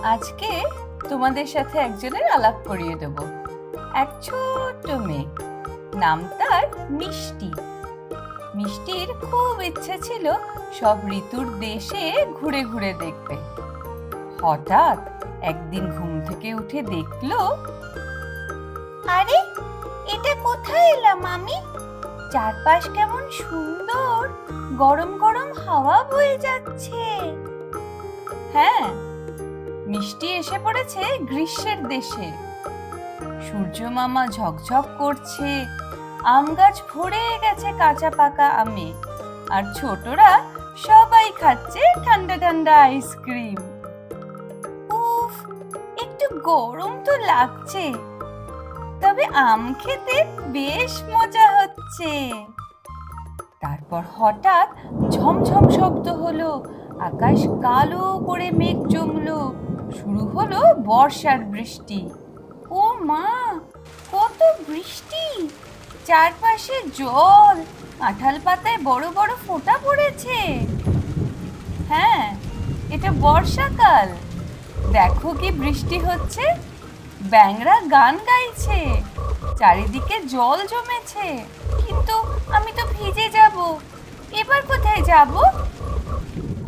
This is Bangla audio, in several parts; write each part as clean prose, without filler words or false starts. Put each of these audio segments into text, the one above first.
আজকে তোমাদের সাথে একজনের আলাপ করিয়ে দেব। এক ছোট্ট মেয়ে, নাম তার মিষ্টি। মিষ্টির খুব ইচ্ছে ছিল সব ঋতুর দেশে ঘুরে ঘুরে দেখবে। হঠাৎ একদিন ঘুম থেকে উঠে দেখলো, আরে এটা কোথায় এলাম আমি? চারপাশ কেমন সুন্দর, গরম গরম হাওয়া বয়ে যাচ্ছে। হ্যাঁ, মিষ্টি এসে পড়েছে গ্রীষ্মের দেশে। সূর্য মামা ঝকঝক করছে, আম গাছ ভরে গেছে কাঁচা পাকা আমে, আর ছোটরা সবাই খাচ্ছে ঠান্ডা ঠান্ডা আইসক্রিম। উফ, একটু গরম তো লাগছে, তবে আম খেতে বেশ মজা হচ্ছে। তারপর হঠাৎ ঝমঝম শব্দ হলো, আকাশ কালো করে মেঘ জমলো, শুরু হলো বর্ষার বৃষ্টি। ও মা, কত বৃষ্টি! চারপাশে জল, কাঁঠাল পাতায় বড় বড় ফোঁটা পড়েছে। হ্যাঁ, এটা বর্ষাকাল। দেখো কি বৃষ্টি হচ্ছে, ব্যাঙরা গান গাইছে, চারিদিকে জল জমেছে। কিন্তু আমি তো ভিজে যাব, এবার কোথায় যাব?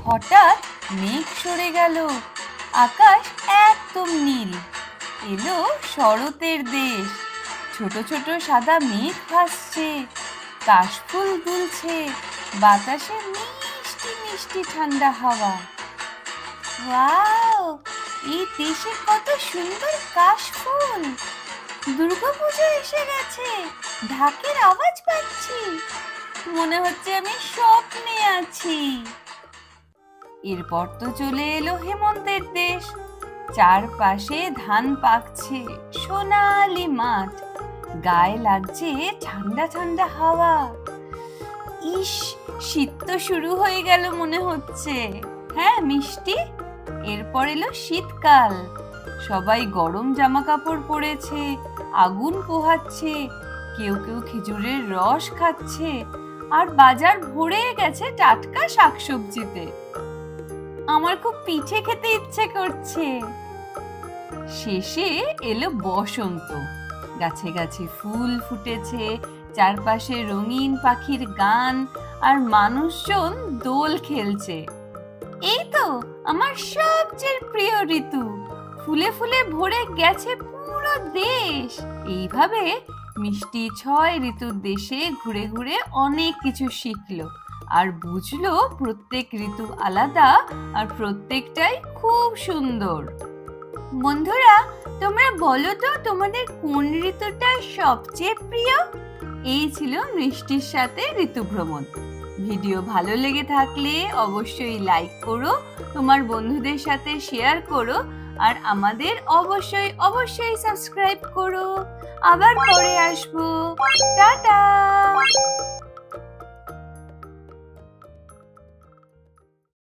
হঠাৎ মেঘ সরে গেল, আকাশ একদম নীল। এলো শরতের দেশ। ছোট ছোট সাদা মেঘ ভাসছে, কাশফুল দুলছে, বাতাসে মিষ্টি মিষ্টি ঠান্ডা হাওয়া। ওয়াও, এই দেশে কত সুন্দর কাশফুল! দুর্গাপূজা এসে গেছে, ঢাকের আওয়াজ পাচ্ছি, মনে হচ্ছে আমি স্বপ্নে আছি। এরপর তো চলে এলো হেমন্তের দেশ। চারপাশে ধান পাকছে, সোনালি মাঠ, গায়ে লাগছে ঠান্ডা ঠান্ডা হাওয়া। ইস, শীত তো শুরু হয়ে গেল মনে হচ্ছে। হ্যাঁ মিষ্টি, এরপর এলো শীতকাল। সবাই গরম জামা কাপড় পরেছে, আগুন পোহাচ্ছে, কেউ কেউ খেজুরের রস খাচ্ছে, আর বাজার ভরে গেছে টাটকা শাকসবজিতে। আমার খুব পিঠে খেতে ইচ্ছে করছে। শেষে এলো বসন্ত। গাছে গাছে ফুল ফুটেছে, চারপাশে রঙিন পাখির গান, আর মানুষজন দোল খেলছে। এই তো আমার সবচেয়ে প্রিয় ঋতু, ফুলে ফুলে ভরে গেছে পুরো দেশ। এইভাবে মিষ্টি ৬ ঋতুর দেশে ঘুরে ঘুরে অনেক কিছু শিখলো, আর বুঝলো প্রত্যেক ঋতু আলাদা, আর প্রত্যেকটাই খুব সুন্দর। বন্ধুরা, তোমরা বলো তো তোমাদের কোন ঋতুটা সবচেয়ে প্রিয়? এই ছিল মিষ্টির সাথে ঋতু ভ্রমণ। ভিডিও ভালো লেগে থাকলে অবশ্যই লাইক করো, তোমার বন্ধুদের সাথে শেয়ার করো, আর আমাদের অবশ্যই অবশ্যই সাবস্ক্রাইব করো। আবার পরে আসবো। টাটা।